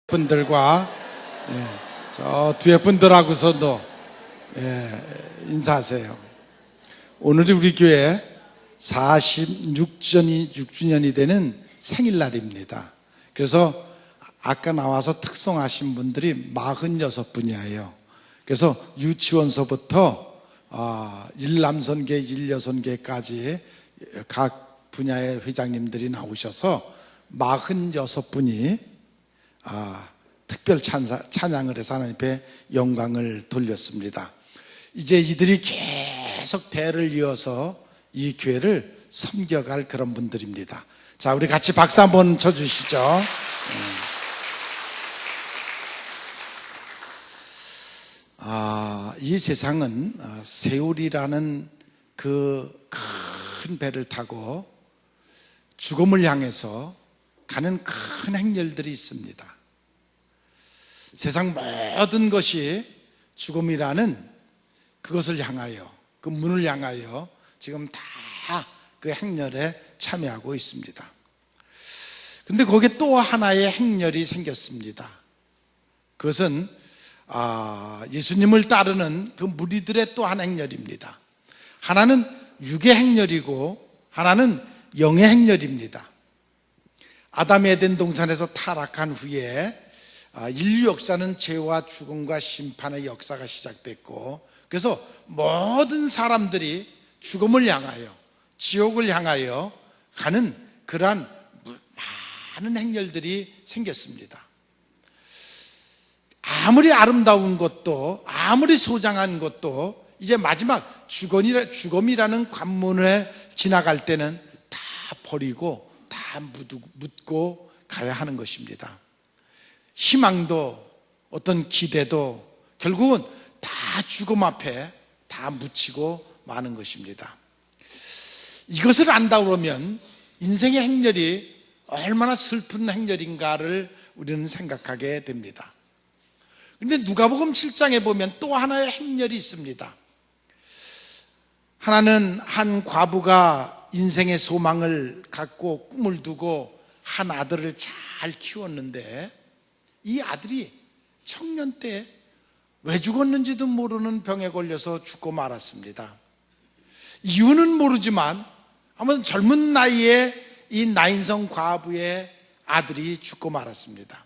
분들과 저 뒤에 분들하고서도 인사하세요. 오늘이 우리 교회 46주년이 되는 생일날입니다. 그래서 아까 나와서 특송하신 분들이 46분이에요. 그래서 유치원서부터 일남선계, 일여선계까지 각 분야의 회장님들이 나오셔서 46분이 특별 찬양을 해서 하나님 앞에 영광을 돌렸습니다. 이제 이들이 계속 대를 이어서 이 교회를 섬겨갈 그런 분들입니다. 자, 우리 같이 박수 한번 쳐주시죠. 이 세상은 세월이라는 그 큰 배를 타고 죽음을 향해서 가는 큰 행렬들이 있습니다. 세상 모든 것이 죽음이라는 그것을 향하여, 그 문을 향하여 지금 다 그 행렬에 참여하고 있습니다. 그런데 거기에 또 하나의 행렬이 생겼습니다. 그것은 예수님을 따르는 그 무리들의 또 한 행렬입니다. 하나는 육의 행렬이고 하나는 영의 행렬입니다. 아담 에덴 동산에서 타락한 후에 인류 역사는 죄와 죽음과 심판의 역사가 시작됐고, 그래서 모든 사람들이 죽음을 향하여, 지옥을 향하여 가는 그러한 많은 행렬들이 생겼습니다. 아무리 아름다운 것도, 아무리 소장한 것도 이제 마지막 죽음이라는 관문에 지나갈 때는 다 버리고 다 묻고 가야 하는 것입니다. 희망도 어떤 기대도 결국은 다 죽음 앞에 다 묻히고 마는 것입니다. 이것을 안다 그러면 인생의 행렬이 얼마나 슬픈 행렬인가를 우리는 생각하게 됩니다. 그런데 누가복음 7장에 보면 또 하나의 행렬이 있습니다. 하나는 한 과부가 인생의 소망을 갖고 꿈을 두고 한 아들을 잘 키웠는데 이 아들이 청년 때 왜 죽었는지도 모르는 병에 걸려서 죽고 말았습니다. 이유는 모르지만 아무튼 젊은 나이에 이 나인성 과부의 아들이 죽고 말았습니다.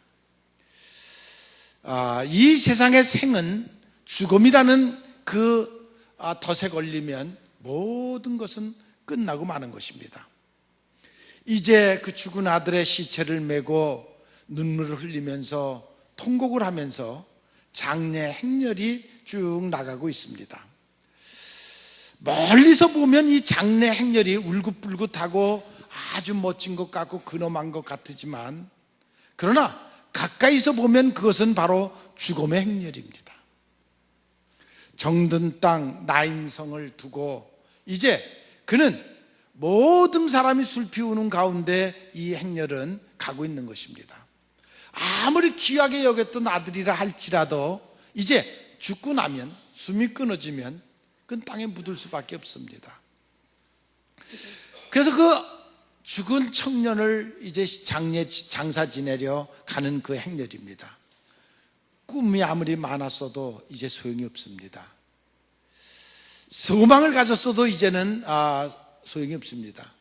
이 세상의 생은 죽음이라는 그 덫에 걸리면 모든 것은 끝나고 마는 것입니다. 이제 그 죽은 아들의 시체를 메고 눈물을 흘리면서 통곡을 하면서 장례 행렬이 쭉 나가고 있습니다. 멀리서 보면 이 장례 행렬이 울긋불긋하고 아주 멋진 것 같고 근엄한 것 같지만, 그러나 가까이서 보면 그것은 바로 죽음의 행렬입니다. 정든 땅 나인성을 두고 이제 그는 모든 사람이 술 피우는 가운데 이 행렬은 가고 있는 것입니다. 아무리 귀하게 여겼던 아들이라 할지라도 이제 죽고 나면, 숨이 끊어지면 그건 땅에 묻을 수밖에 없습니다. 그래서 그 죽은 청년을 이제 장사 지내려 가는 그 행렬입니다. 꿈이 아무리 많았어도 이제 소용이 없습니다. 소망을 가졌어도 이제는 소용이 없습니다.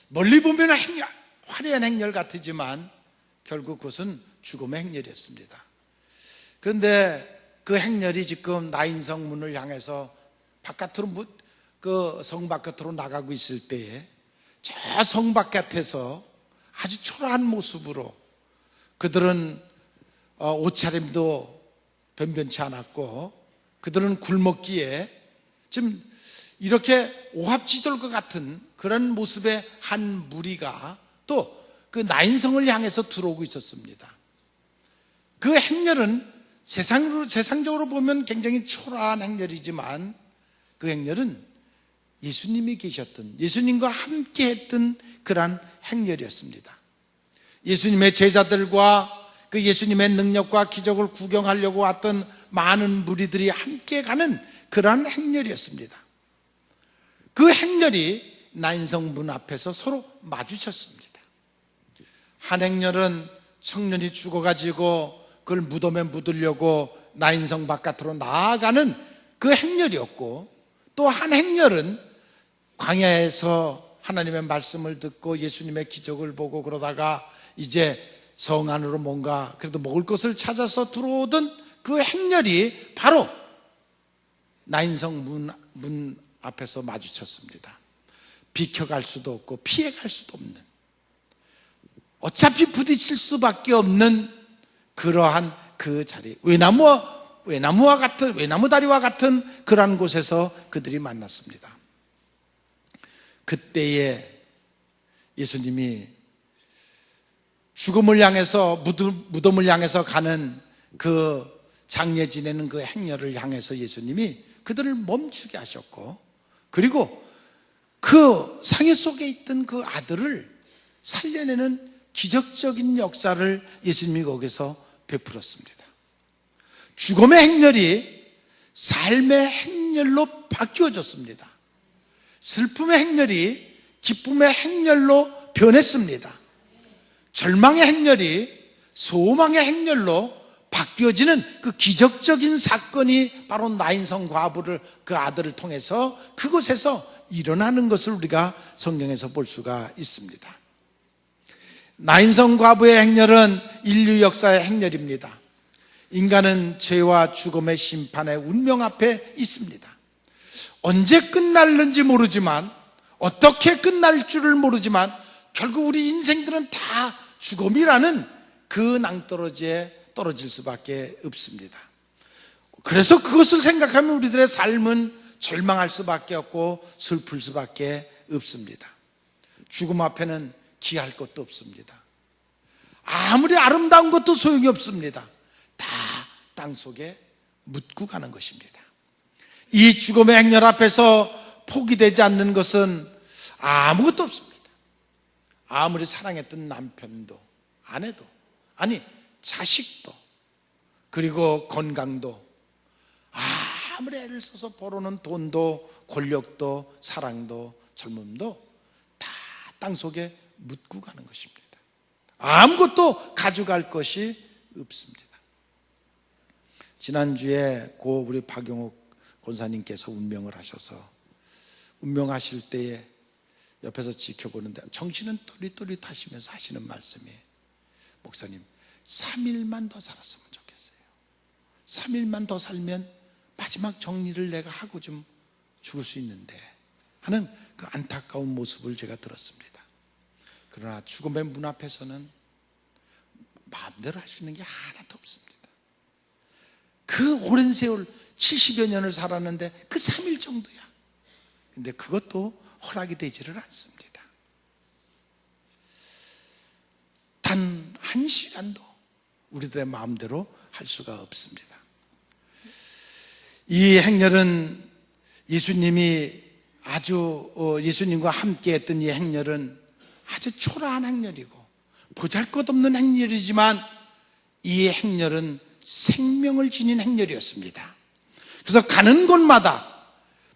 멀리 보면 화려한 행렬 같지만 결국 그것은 죽음의 행렬이었습니다. 그런데 그 행렬이 지금 나인성 문을 향해서 바깥으로, 그 성 바깥으로 나가고 있을 때에 저 성 바깥에서 아주 초라한 모습으로 그들은 옷차림도 변변치 않았고 그들은 굶었기에 지금 이렇게 오합지졸 같은 그런 모습의 한 무리가 또 그 나인성을 향해서 들어오고 있었습니다. 그 행렬은 세상적으로 보면 굉장히 초라한 행렬이지만 그 행렬은 예수님이 계셨던, 예수님과 함께 했던 그러한 행렬이었습니다. 예수님의 제자들과 그 예수님의 능력과 기적을 구경하려고 왔던 많은 무리들이 함께 가는 그러한 행렬이었습니다. 그 행렬이 나인성 문 앞에서 서로 마주쳤습니다. 한 행렬은 청년이 죽어가지고 그걸 무덤에 묻으려고 나인성 바깥으로 나아가는 그 행렬이었고, 또 한 행렬은 광야에서 하나님의 말씀을 듣고 예수님의 기적을 보고 그러다가 이제 성 안으로 뭔가 그래도 먹을 것을 찾아서 들어오던 그 행렬이 바로 나인성 문 앞에서 마주쳤습니다. 비켜갈 수도 없고 피해갈 수도 없는, 어차피 부딪힐 수밖에 없는 그러한 그 자리, 외나무 다리와 같은 그러한 곳에서 그들이 만났습니다. 그때에 예수님이 죽음을 향해서 무덤을 향해서 가는 그 장례 지내는 그 행렬을 향해서 예수님이 그들을 멈추게 하셨고, 그리고 그 상해 속에 있던 그 아들을 살려내는 기적적인 역사를 예수님이 거기서 베풀었습니다. 죽음의 행렬이 삶의 행렬로 바뀌어졌습니다. 슬픔의 행렬이 기쁨의 행렬로 변했습니다. 절망의 행렬이 소망의 행렬로 바뀌어지는 그 기적적인 사건이 바로 나인성 과부를, 그 아들을 통해서 그곳에서 일어나는 것을 우리가 성경에서 볼 수가 있습니다. 나인성 과부의 행렬은 인류 역사의 행렬입니다. 인간은 죄와 죽음의 심판의 운명 앞에 있습니다. 언제 끝날는지 모르지만, 어떻게 끝날 줄을 모르지만 결국 우리 인생들은 다 죽음이라는 그 낭떠러지에 떨어질 수밖에 없습니다. 그래서 그것을 생각하면 우리들의 삶은 절망할 수밖에 없고 슬플 수밖에 없습니다. 죽음 앞에는 기할 것도 없습니다. 아무리 아름다운 것도 소용이 없습니다. 다 땅속에 묻고 가는 것입니다. 이 죽음의 행렬 앞에서 포기되지 않는 것은 아무것도 없습니다. 아무리 사랑했던 남편도, 아내도, 아니 자식도, 그리고 건강도, 아무리 애를 써서 벌어놓은 돈도, 권력도, 사랑도, 젊음도 다 땅속에 묻고 가는 것입니다. 아무것도 가져갈 것이 없습니다. 지난주에 고 우리 박용욱 권사님께서 운명을 하셔서, 운명하실 때에 옆에서 지켜보는데 정신은 또릿또릿하시면서 하시는 말씀이, 목사님 3일만 더 살았으면 좋겠어요. 3일만 더 살면 마지막 정리를 내가 하고 좀 죽을 수 있는데 하는 그 안타까운 모습을 제가 들었습니다. 그러나 죽음의 문 앞에서는 마음대로 할 수 있는 게 하나도 없습니다. 그 오랜 세월 70여 년을 살았는데 그 3일 정도야. 근데 그것도 허락이 되지를 않습니다. 단 한 시간도 우리들의 마음대로 할 수가 없습니다. 이 행렬은 예수님과 함께 했던 이 행렬은 아주 초라한 행렬이고 보잘것없는 행렬이지만 이 행렬은 생명을 지닌 행렬이었습니다. 그래서 가는 곳마다,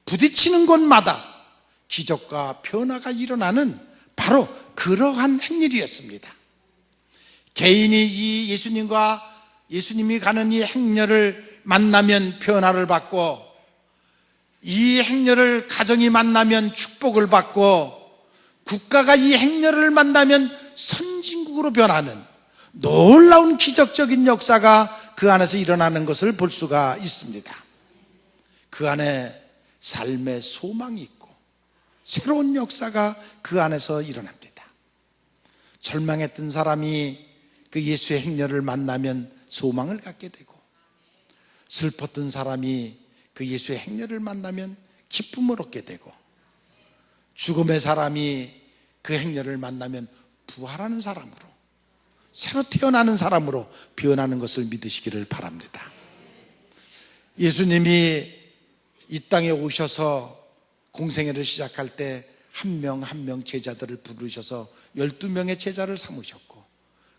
부딪히는 곳마다 기적과 변화가 일어나는 바로 그러한 행렬이었습니다. 개인이 이 예수님이 가는 이 행렬을 만나면 변화를 받고, 이 행렬을 가정이 만나면 축복을 받고, 국가가 이 행렬을 만나면 선진국으로 변하는 놀라운 기적적인 역사가 그 안에서 일어나는 것을 볼 수가 있습니다. 그 안에 삶의 소망이 있고 새로운 역사가 그 안에서 일어납니다. 절망했던 사람이 그 예수의 행렬을 만나면 소망을 갖게 되고, 슬펐던 사람이 그 예수의 행렬을 만나면 기쁨을 얻게 되고, 죽음의 사람이 그 행렬을 만나면 부활하는 사람으로, 새로 태어나는 사람으로 변하는 것을 믿으시기를 바랍니다. 예수님이 이 땅에 오셔서 공생애를 시작할 때 한 명 한 명 제자들을 부르셔서 12명의 제자를 삼으셨고,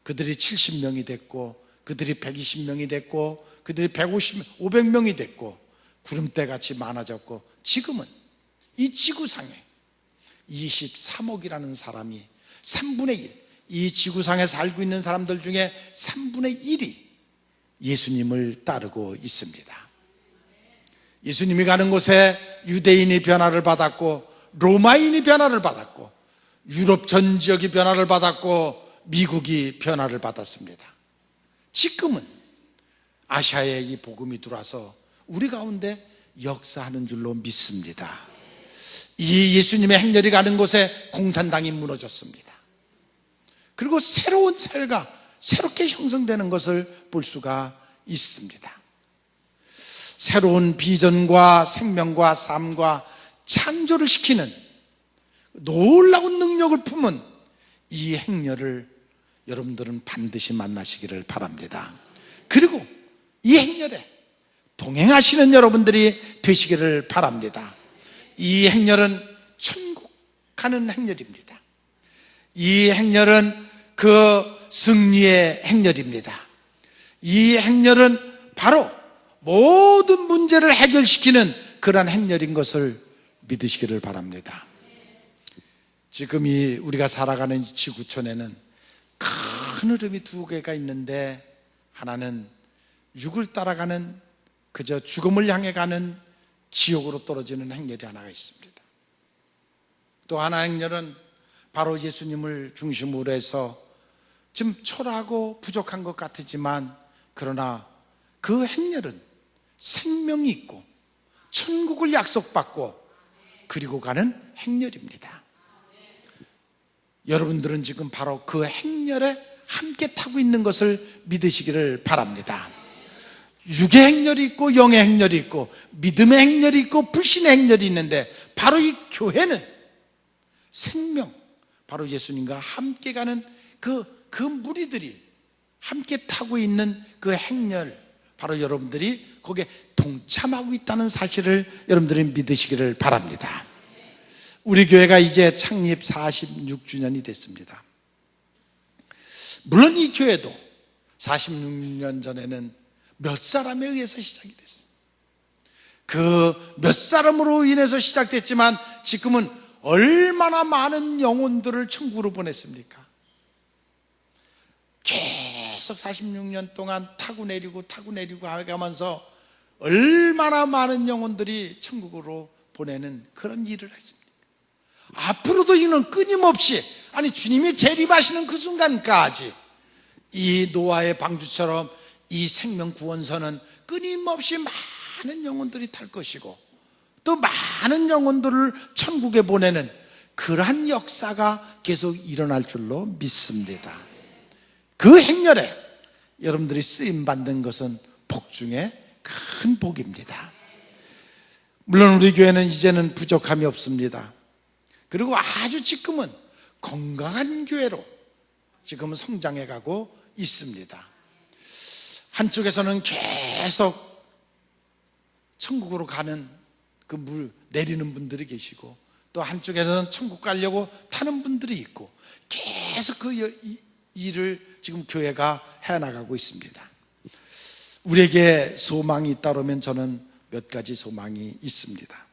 그들이 70명이 됐고, 그들이 120명이 됐고, 그들이 500명이 됐고, 구름대같이 많아졌고, 지금은 이 지구상에 23억이라는 사람이 3분의 1, 이 지구상에 살고 있는 사람들 중에 3분의 1이 예수님을 따르고 있습니다. 예수님이 가는 곳에 유대인이 변화를 받았고, 로마인이 변화를 받았고, 유럽 전 지역이 변화를 받았고, 미국이 변화를 받았습니다. 지금은 아시아에 이 복음이 들어와서 우리 가운데 역사하는 줄로 믿습니다. 이 예수님의 행렬이 가는 곳에 공산당이 무너졌습니다. 그리고 새로운 사회가 새롭게 형성되는 것을 볼 수가 있습니다. 새로운 비전과 생명과 삶과 창조를 시키는 놀라운 능력을 품은 이 행렬을 여러분들은 반드시 만나시기를 바랍니다. 그리고 이 행렬에 동행하시는 여러분들이 되시기를 바랍니다. 이 행렬은 천국 가는 행렬입니다. 이 행렬은 그 승리의 행렬입니다. 이 행렬은 바로 모든 문제를 해결시키는 그러한 행렬인 것을 믿으시기를 바랍니다. 지금 우리가 살아가는 지구촌에는 큰 흐름이 두 개가 있는데, 하나는 육을 따라가는, 그저 죽음을 향해 가는 지옥으로 떨어지는 행렬이 하나가 있습니다. 또 하나 행렬은 바로 예수님을 중심으로 해서 좀 초라하고 부족한 것 같지만, 그러나 그 행렬은 생명이 있고 천국을 약속받고 그리고 가는 행렬입니다. 여러분들은 지금 바로 그 행렬에 함께 타고 있는 것을 믿으시기를 바랍니다. 육의 행렬이 있고 영의 행렬이 있고 믿음의 행렬이 있고 불신의 행렬이 있는데, 바로 이 교회는 생명, 바로 예수님과 함께 가는 그 무리들이 함께 타고 있는 그 행렬, 바로 여러분들이 거기에 동참하고 있다는 사실을 여러분들이 믿으시기를 바랍니다. 우리 교회가 이제 창립 46주년이 됐습니다. 물론 이 교회도 46년 전에는 몇 사람에 의해서 시작이 됐어요. 그 몇 사람으로 인해서 시작됐지만 지금은 얼마나 많은 영혼들을 천국으로 보냈습니까? 계속 46년 동안 타고 내리고 가면서 얼마나 많은 영혼들이 천국으로 보내는 그런 일을 했습니다. 앞으로도 이는 끊임없이, 아니 주님이 재림하시는 그 순간까지 이 노아의 방주처럼 이 생명 구원선은 끊임없이 많은 영혼들이 탈 것이고, 또 많은 영혼들을 천국에 보내는 그러한 역사가 계속 일어날 줄로 믿습니다. 그 행렬에 여러분들이 쓰임받는 것은 복 중에 큰 복입니다. 물론 우리 교회는 이제는 부족함이 없습니다. 그리고 아주 지금은 건강한 교회로 지금은 성장해 가고 있습니다. 한쪽에서는 계속 천국으로 가는 그 물 내리는 분들이 계시고, 또 한쪽에서는 천국 가려고 타는 분들이 있고, 계속 그 일을 지금 교회가 해나가고 있습니다. 우리에게 소망이 있다면 저는 몇 가지 소망이 있습니다.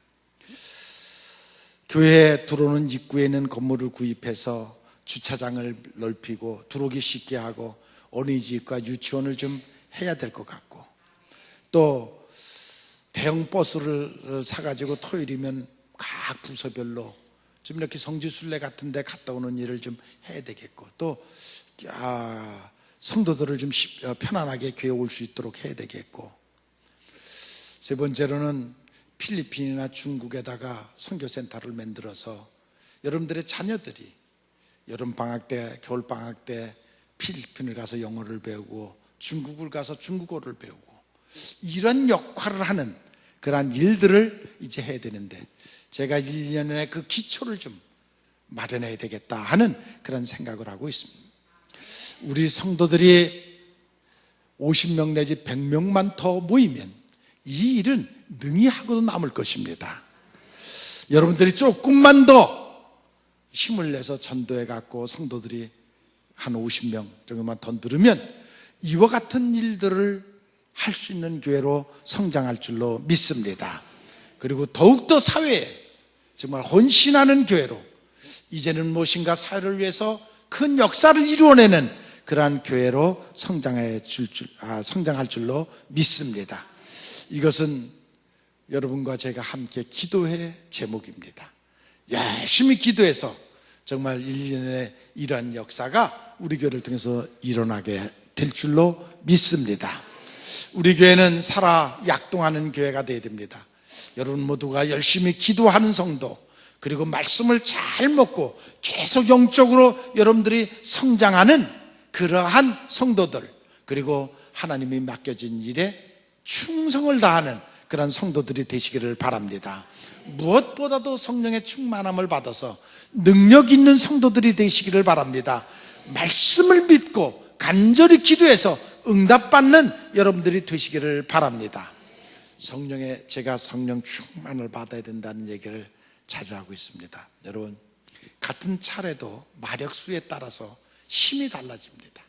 교회에 들어오는 입구에 있는 건물을 구입해서 주차장을 넓히고 들어오기 쉽게 하고 어린이집과 유치원을 좀 해야 될 것 같고, 또 대형 버스를 사가지고 토요일이면 각 부서별로 좀 이렇게 성지순례 같은 데 갔다 오는 일을 좀 해야 되겠고, 또 성도들을 좀 편안하게 교회 올 수 있도록 해야 되겠고, 세 번째로는 필리핀이나 중국에다가 선교센터를 만들어서 여러분들의 자녀들이 여름방학 때, 겨울방학 때 필리핀을 가서 영어를 배우고 중국을 가서 중국어를 배우고 이런 역할을 하는 그러한 일들을 이제 해야 되는데, 제가 1년에 그 기초를 좀 마련해야 되겠다 하는 그런 생각을 하고 있습니다. 우리 성도들이 50명 내지 100명만 더 모이면 이 일은 능히 하고도 남을 것입니다. 여러분들이 조금만 더 힘을 내서 전도해 갖고 성도들이 한 50명 정도만 더 늘으면 이와 같은 일들을 할 수 있는 교회로 성장할 줄로 믿습니다. 그리고 더욱더 사회에 정말 헌신하는 교회로, 이제는 무엇인가 사회를 위해서 큰 역사를 이루어내는 그러한 교회로 성장할 줄로 믿습니다. 이것은 여러분과 제가 함께 기도의 제목입니다. 열심히 기도해서 정말 1년에 이러한 역사가 우리 교회를 통해서 일어나게 될 줄로 믿습니다. 우리 교회는 살아 약동하는 교회가 되어야 됩니다. 여러분 모두가 열심히 기도하는 성도, 그리고 말씀을 잘 먹고 계속 영적으로 여러분들이 성장하는 그러한 성도들, 그리고 하나님이 맡겨진 일에 충성을 다하는 그런 성도들이 되시기를 바랍니다. 무엇보다도 성령의 충만함을 받아서 능력 있는 성도들이 되시기를 바랍니다. 말씀을 믿고 간절히 기도해서 응답받는 여러분들이 되시기를 바랍니다. 제가 성령 충만을 받아야 된다는 얘기를 자주 하고 있습니다. 여러분, 같은 차례도 마력수에 따라서 힘이 달라집니다.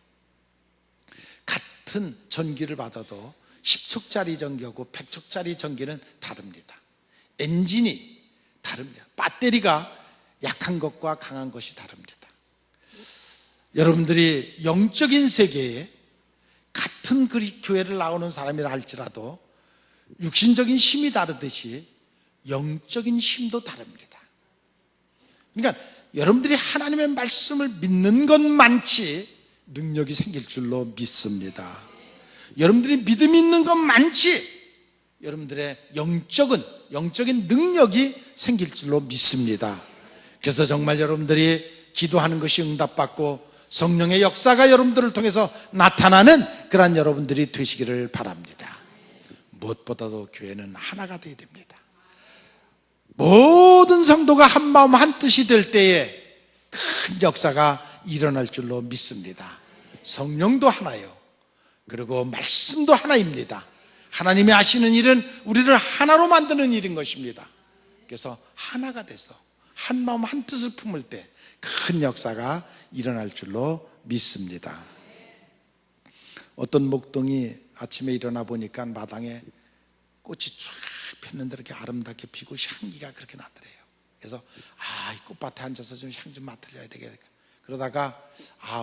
같은 전기를 받아도 10척짜리 전기하고 100척짜리 전기는 다릅니다. 엔진이 다릅니다. 배터리가 약한 것과 강한 것이 다릅니다. 여러분들이 영적인 세계에 같은 교회를 나오는 사람이라 할지라도 육신적인 힘이 다르듯이 영적인 힘도 다릅니다. 그러니까 여러분들이 하나님의 말씀을 믿는 것만치 능력이 생길 줄로 믿습니다. 여러분들이 믿음이 있는 것만치 여러분들의 영적인 능력이 생길 줄로 믿습니다. 그래서 정말 여러분들이 기도하는 것이 응답받고 성령의 역사가 여러분들을 통해서 나타나는 그러한 여러분들이 되시기를 바랍니다. 무엇보다도 교회는 하나가 되어야 됩니다. 모든 성도가 한 마음 한 뜻이 될 때에 큰 역사가 일어날 줄로 믿습니다. 성령도 하나요, 그리고 말씀도 하나입니다. 하나님이 하시는 일은 우리를 하나로 만드는 일인 것입니다. 그래서 하나가 돼서 한 마음 한 뜻을 품을 때 큰 역사가 일어날 줄로 믿습니다. 어떤 목동이 아침에 일어나 보니까 마당에 꽃이 쫙 폈는데 이렇게 아름답게 피고 향기가 그렇게 나더래요. 그래서 이 꽃밭에 앉아서 좀 향 좀 맡으려야 되겠다. 그러다가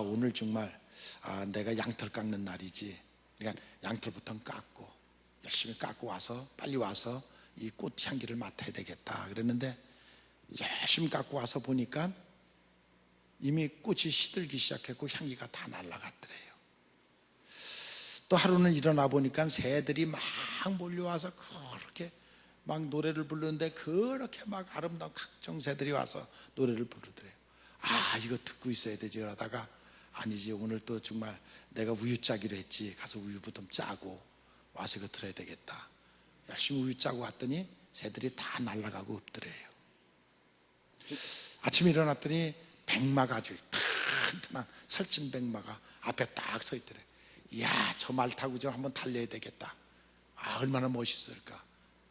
오늘 정말 내가 양털 깎는 날이지. 그러니까 양털부터 깎고 열심히 깎고 와서 빨리 와서 이 꽃 향기를 맡아야 되겠다 그랬는데, 열심히 깎고 와서 보니까 이미 꽃이 시들기 시작했고 향기가 다 날아갔더래요. 또 하루는 일어나 보니까 새들이 막 몰려와서 그렇게 막 노래를 부르는데, 그렇게 막 아름다운 각종 새들이 와서 노래를 부르더래요. 이거 듣고 있어야 되지. 그러다가 아니지, 오늘 또 정말 내가 우유 짜기로 했지. 가서 우유부터 짜고 와서 이거 들어야 되겠다. 열심히 우유 짜고 왔더니 새들이 다 날아가고 없더래요. 아침에 일어났더니 백마가 아주 튼튼한 살찐 백마가 앞에 딱 서 있더래요. 이야, 저 말 타고 좀 한번 달려야 되겠다. 얼마나 멋있을까.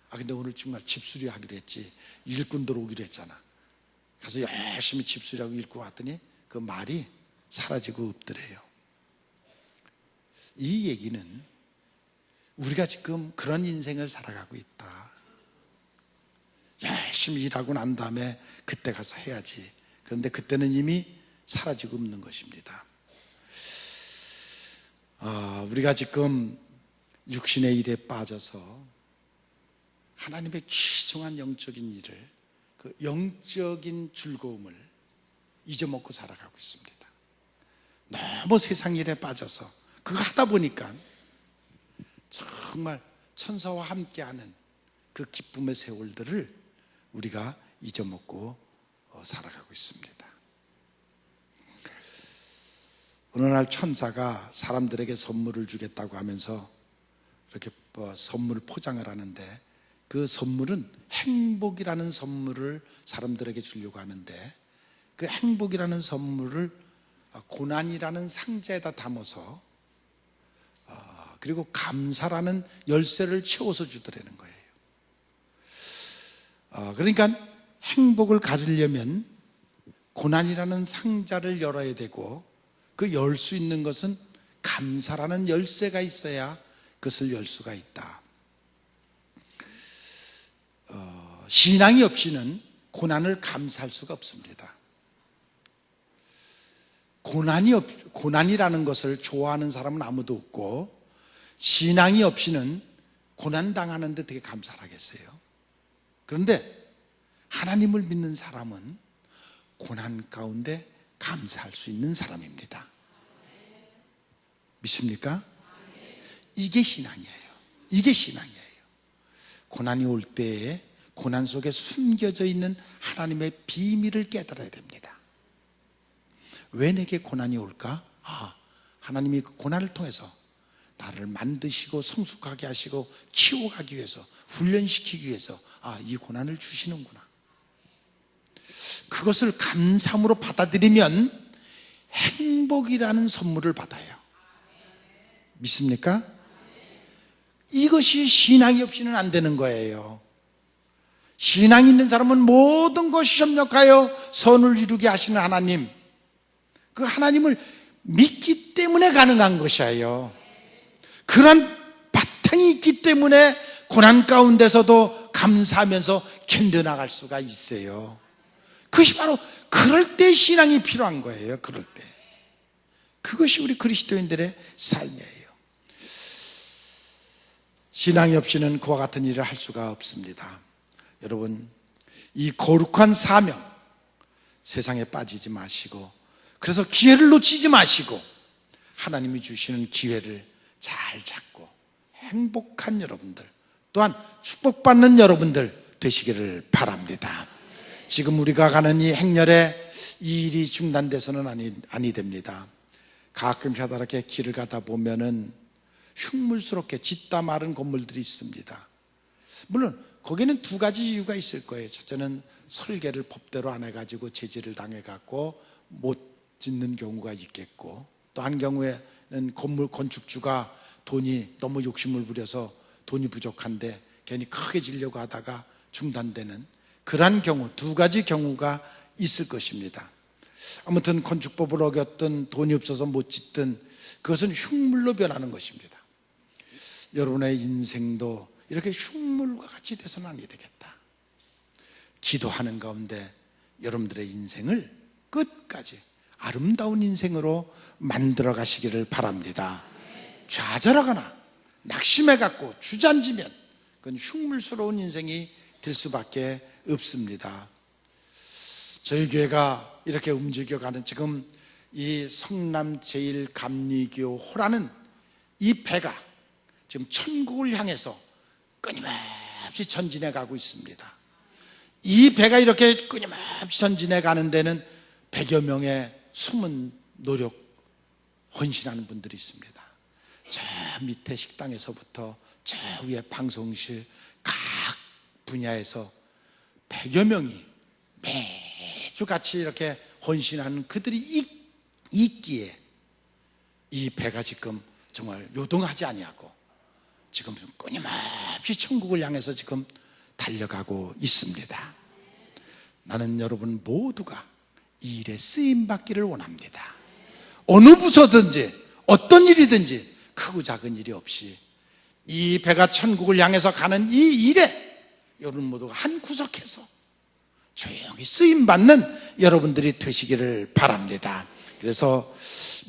근데 오늘 정말 집수리 하기로 했지. 일꾼들 오기로 했잖아. 가서 열심히 집수리하고 일꾼 왔더니 그 말이 사라지고 없더래요. 이 얘기는 우리가 지금 그런 인생을 살아가고 있다. 열심히 일하고 난 다음에 그때 가서 해야지. 그런데 그때는 이미 사라지고 없는 것입니다. 우리가 지금 육신의 일에 빠져서 하나님의 귀중한 영적인 일을, 그 영적인 즐거움을 잊어먹고 살아가고 있습니다. 너무 세상 일에 빠져서 그거 하다 보니까 정말 천사와 함께하는 그 기쁨의 세월들을 우리가 잊어먹고 살아가고 있습니다. 어느 날 천사가 사람들에게 선물을 주겠다고 하면서 이렇게 선물 포장을 하는데, 그 선물은 행복이라는 선물을 사람들에게 주려고 하는데, 그 행복이라는 선물을 고난이라는 상자에다 담아서 그리고 감사라는 열쇠를 채워서 주더라는 거예요. 그러니까 행복을 가지려면 고난이라는 상자를 열어야 되고, 그 열 수 있는 것은 감사라는 열쇠가 있어야 그것을 열 수가 있다. 신앙이 없이는 고난을 감사할 수가 없습니다. 고난이라는 것을 좋아하는 사람은 아무도 없고, 신앙이 없이는 고난당하는데 되게 감사하겠어요. 그런데 하나님을 믿는 사람은 고난 가운데 감사할 수 있는 사람입니다. 믿습니까? 이게 신앙이에요. 이게 신앙이에요. 고난이 올 때에 고난 속에 숨겨져 있는 하나님의 비밀을 깨달아야 됩니다. 왜 내게 고난이 올까? 하나님이 그 고난을 통해서 나를 만드시고 성숙하게 하시고 키워가기 위해서, 훈련시키기 위해서 이 고난을 주시는구나. 그것을 감사함으로 받아들이면 행복이라는 선물을 받아요. 믿습니까? 이것이 신앙이 없이는 안 되는 거예요. 신앙이 있는 사람은 모든 것이 협력하여 선을 이루게 하시는 하나님, 그 하나님을 믿기 때문에 가능한 것이에요. 그런 바탕이 있기 때문에 고난 가운데서도 감사하면서 견뎌나갈 수가 있어요. 그것이 바로 그럴 때 신앙이 필요한 거예요. 그럴 때. 그것이 우리 그리스도인들의 삶이에요. 신앙이 없이는 그와 같은 일을 할 수가 없습니다. 여러분, 이 거룩한 사명, 세상에 빠지지 마시고, 그래서 기회를 놓치지 마시고 하나님이 주시는 기회를 잘 잡고 행복한 여러분들, 또한 축복받는 여러분들 되시기를 바랍니다. 지금 우리가 가는 이 행렬에 이 일이 중단돼서는 아니 됩니다. 가끔 이렇게 길을 가다 보면은 흉물스럽게 짓다 마른 건물들이 있습니다. 물론 거기는 두 가지 이유가 있을 거예요. 첫째는 설계를 법대로 안 해가지고 제지를 당해갖고 못 짓는 경우가 있겠고, 또 한 경우에는 건축주가 돈이 너무 욕심을 부려서 돈이 부족한데 괜히 크게 지려고 하다가 중단되는 그러한 경우, 두 가지 경우가 있을 것입니다. 아무튼 건축법을 어겼든 돈이 없어서 못 짓든 그것은 흉물로 변하는 것입니다. 여러분의 인생도 이렇게 흉물과 같이 돼서는 아니 되겠다. 기도하는 가운데 여러분들의 인생을 끝까지 아름다운 인생으로 만들어 가시기를 바랍니다. 좌절하거나 낙심해 갖고 주저앉으면 그건 흉물스러운 인생이 될 수밖에 없습니다. 저희 교회가 이렇게 움직여가는 지금 이 성남 제1감리교호라는 이 배가 지금 천국을 향해서 끊임없이 전진해 가고 있습니다. 이 배가 이렇게 끊임없이 전진해 가는 데는 100여 명의 숨은 노력, 헌신하는 분들이 있습니다. 저 밑에 식당에서부터 저 위에 방송실 각 분야에서 100여 명이 매주 같이 이렇게 헌신하는 그들이 있기에 이 배가 지금 정말 요동하지 아니하고 지금 끊임없이 천국을 향해서 지금 달려가고 있습니다. 나는 여러분 모두가 이 일에 쓰임받기를 원합니다. 어느 부서든지 어떤 일이든지 크고 작은 일이 없이 이 배가 천국을 향해서 가는 이 일에 여러분 모두가 한 구석에서 조용히 쓰임받는 여러분들이 되시기를 바랍니다. 그래서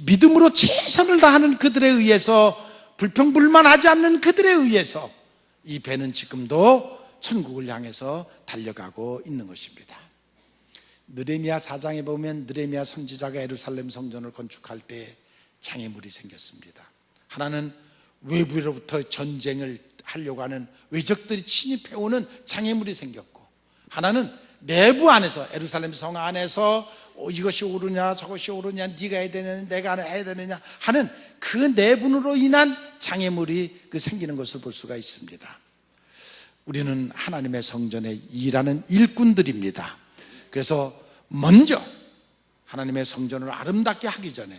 믿음으로 최선을 다하는 그들에 의해서, 불평불만하지 않는 그들에 의해서 이 배는 지금도 천국을 향해서 달려가고 있는 것입니다. 느헤미야 4장에 보면 느헤미야 선지자가 예루살렘 성전을 건축할 때 장애물이 생겼습니다. 하나는 외부로부터 전쟁을 하려고 하는 외적들이 침입해오는 장애물이 생겼고, 하나는 내부 안에서 예루살렘 성 안에서 이것이 옳으냐 저것이 옳으냐 네가 해야 되느냐 내가 해야 되느냐 하는 그 내분으로 인한 장애물이 생기는 것을 볼 수가 있습니다. 우리는 하나님의 성전에 일하는 일꾼들입니다. 그래서 먼저 하나님의 성전을 아름답게 하기 전에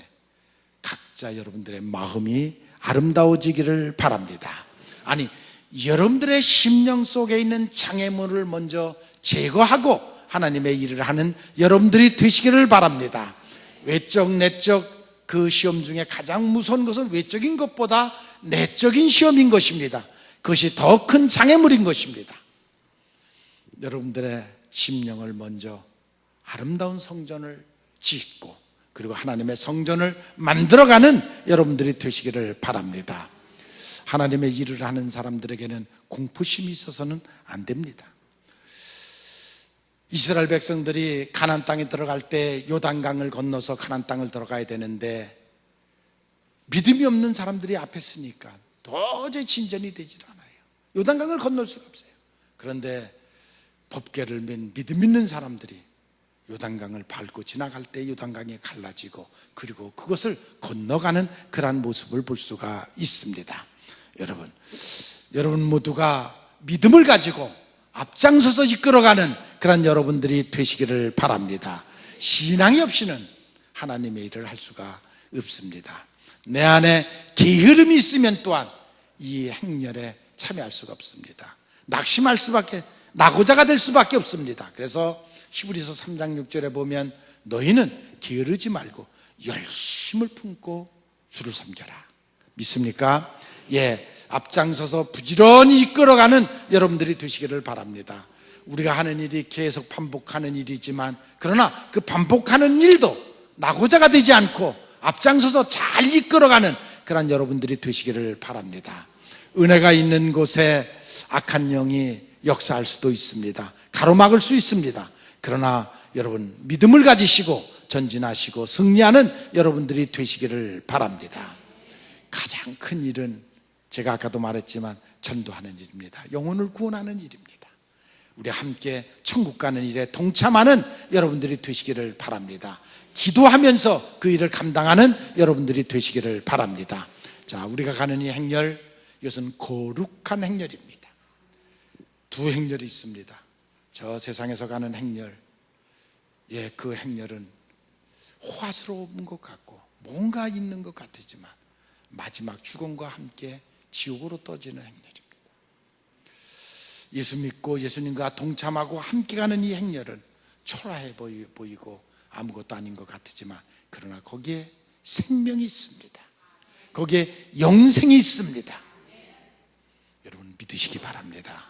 각자 여러분들의 마음이 아름다워지기를 바랍니다. 아니, 여러분들의 심령 속에 있는 장애물을 먼저 제거하고 하나님의 일을 하는 여러분들이 되시기를 바랍니다. 외적 내적 그 시험 중에 가장 무서운 것은 외적인 것보다 내적인 시험인 것입니다. 그것이 더 큰 장애물인 것입니다. 여러분들의 심령을 먼저 아름다운 성전을 짓고 그리고 하나님의 성전을 만들어가는 여러분들이 되시기를 바랍니다. 하나님의 일을 하는 사람들에게는 공포심이 있어서는 안 됩니다. 이스라엘 백성들이 가나안 땅에 들어갈 때 요단강을 건너서 가나안 땅을 들어가야 되는데 믿음이 없는 사람들이 앞에 서니까 도저히 진전이 되질 않아요. 요단강을 건널 수가 없어요. 그런데 법궤를 맨 믿음 있는 사람들이 요단강을 밟고 지나갈 때 요단강이 갈라지고 그리고 그것을 건너가는 그러한 모습을 볼 수가 있습니다. 여러분 모두가 믿음을 가지고 앞장서서 이끌어가는 그런 여러분들이 되시기를 바랍니다. 신앙이 없이는 하나님의 일을 할 수가 없습니다. 내 안에 게으름이 있으면 또한 이 행렬에 참여할 수가 없습니다. 낙심할 수밖에, 낙오자가 될 수밖에 없습니다. 그래서 히브리서 3장 6절에 보면 너희는 게으르지 말고 열심을 품고 주를 섬겨라. 믿습니까? 예, 앞장서서 부지런히 이끌어가는 여러분들이 되시기를 바랍니다. 우리가 하는 일이 계속 반복하는 일이지만 그러나 그 반복하는 일도 낙오자가 되지 않고 앞장서서 잘 이끌어가는 그런 여러분들이 되시기를 바랍니다. 은혜가 있는 곳에 악한 영이 역사할 수도 있습니다. 가로막을 수 있습니다. 그러나 여러분 믿음을 가지시고 전진하시고 승리하는 여러분들이 되시기를 바랍니다. 가장 큰 일은 제가 아까도 말했지만 전도하는 일입니다. 영혼을 구원하는 일입니다. 우리 함께 천국 가는 일에 동참하는 여러분들이 되시기를 바랍니다. 기도하면서 그 일을 감당하는 여러분들이 되시기를 바랍니다. 자, 우리가 가는 이 행렬, 이것은 거룩한 행렬입니다. 두 행렬이 있습니다. 저 세상에서 가는 행렬, 예, 그 행렬은 호화스러운 것 같고 뭔가 있는 것 같지만 마지막 죽음과 함께 지옥으로 떠지는 행렬입니다. 예수 믿고 예수님과 동참하고 함께 가는 이 행렬은 초라해 보이고 아무것도 아닌 것 같지만 그러나 거기에 생명이 있습니다. 거기에 영생이 있습니다. 여러분 믿으시기 바랍니다.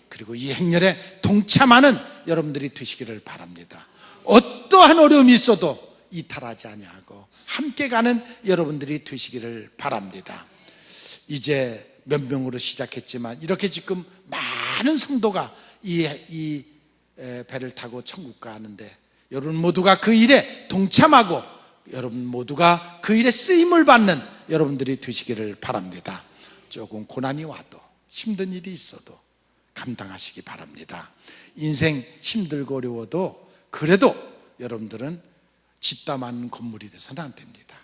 그리고 이 행렬에 동참하는 여러분들이 되시기를 바랍니다. 어떠한 어려움이 있어도 이탈하지 아니하고 함께 가는 여러분들이 되시기를 바랍니다. 이제 몇 명으로 시작했지만 이렇게 지금 많은 성도가 이 배를 타고 천국 가는데 여러분 모두가 그 일에 동참하고 여러분 모두가 그 일에 쓰임을 받는 여러분들이 되시기를 바랍니다. 조금 고난이 와도 힘든 일이 있어도 감당하시기 바랍니다. 인생 힘들고 어려워도 그래도 여러분들은 짓담한 건물이 돼서는 안 됩니다.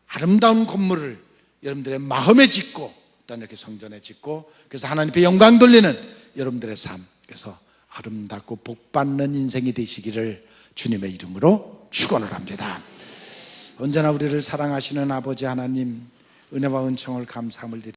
아름다운 건물을 여러분들의 마음에 짓고 또 이렇게 성전에 짓고 그래서 하나님께 영광 돌리는 여러분들의 삶, 그래서 아름답고 복받는 인생이 되시기를 주님의 이름으로 축원을 합니다. 언제나 우리를 사랑하시는 아버지 하나님, 은혜와 은총을 감사함을 드립니다.